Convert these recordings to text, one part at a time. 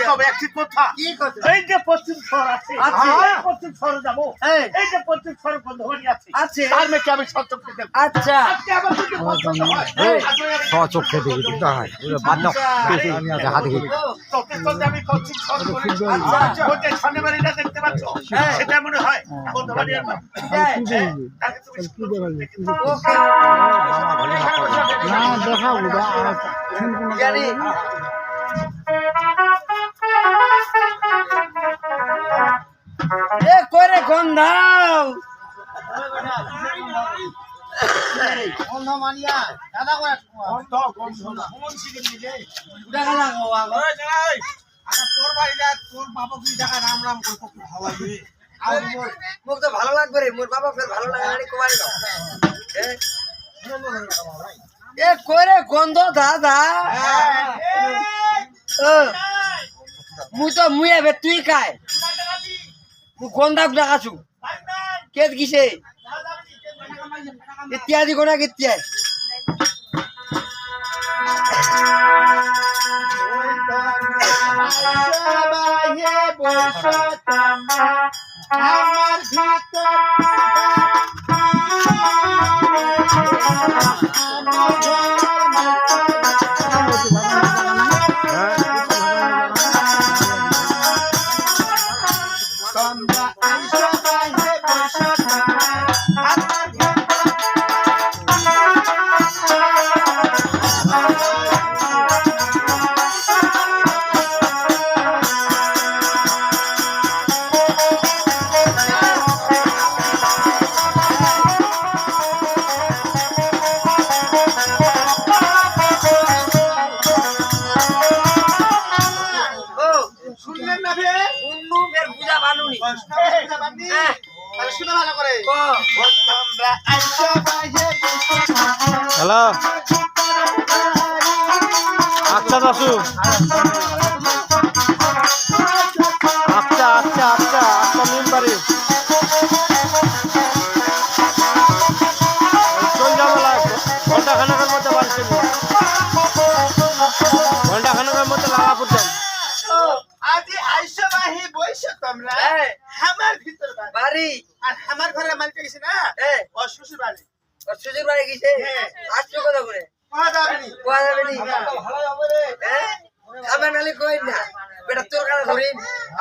তবে একটি কথা, এই যে পশ্চিম শহর আছে, পশ্চিম শহরে যাবো, এই যে পশ্চিম শহরে বন্ধুবাড়ি আছে, তার মেয়েকে আমি সচক্ষে দেখবো। আচ্ছা, সচক্ষে দেখি দিতে হয়, আমি পশ্চিম শহরে শনিবারিটা দেখতে পাচ্ছ, সেটা মনে হয় বন্ধুবাড়ি। জানি এ করে গন্ধাও মোক তো ভালো লাগবে রে, মোর বাবা ভালো লাগে কুমারী এ করে গন্ধ দাদা মুই তো মুই এবে তুই খায় মু গন্ধাক ডাকাছু কেত গিছে ইত্যাদি গোনা ইত্যাদি আমার ভিতর হ্যালো, আচ্ছা দাসু, আচ্ছা আচ্ছা আচ্ছা আচ্ছা নিন বাড়ি চল যাবো, ঘন্টা খানেকের মধ্যে বাড়ি চলবো, ঘন্টা খানেকের মধ্যে লাগা পড়ছেন। আজি আইসো বাহি বইছো তোমরা আমার ভিতর বাড়ি, আর আমার ঘরে মালিক গেছে না ও শ্বশুর বাড়ি, ও শ্বশুর বাড়ি গেছে আসছো কথা করে কোয়া যাবেনি ভালো যাবে রে আমার নালে কই না বেটা তোর কাছে ধরি।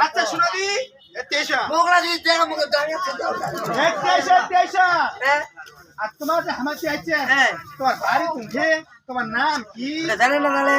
আচ্ছা শুনো দি তেইশা মোগলা যদি দেখা মুখ দাঁড়িয়ে আছে তেইশা আর তোমার যে আমার চাইছে তোমার বাড়ি তুমি তোমার নাম কি জানে না নালে